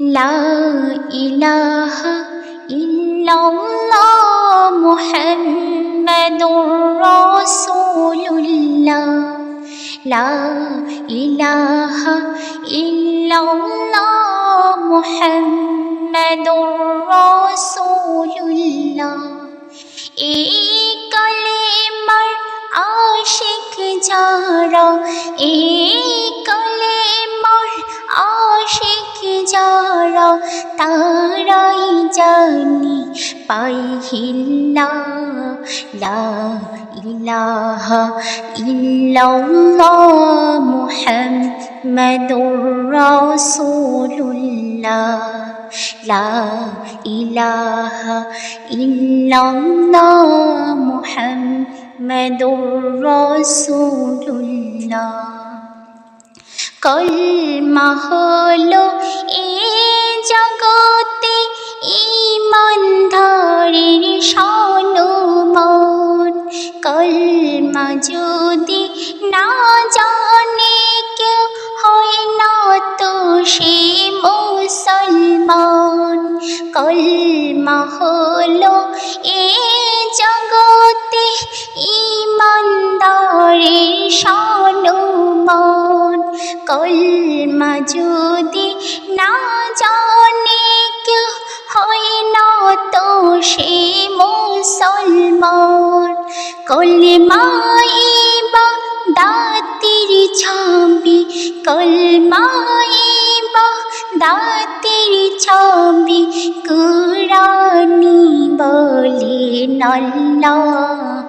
লা ইলাহা ইল্লাল্লাহ মুহাম্মাদুর রাসূলুল্লাহ। লা ইলাহা ইল্লাল্লাহ মুহাম্মাদুর রাসূলুল্লাহ। এই কালেমার আশিক যারা, এই কালেমার আশিক যারা, তারাই জানি পাইহিল্লা। লা ইলাহা ইল্লাল্লাহ মুহাম্মাদুর রাসূলুল্লাহ। লা ইলাহা ইল্লাল্লাহ মুহাম্মাদুর রাসূলুল্লাহ। কলমা হলো এ জগতে ঈমানদারের সম্মান। কলমা যদি না জানে কেউ, হয় না তো সে মুসলমান। কলমা হলো এ জগতে ঈমানদারের সম্মান। কলমা যদি না জানে কেউ, হয় না তো সে মুসলমান। কলমাই ইবাদতের ছবি, কলমাই ইবাদতের ছবি, কুরআন বলেন আল্লাহ।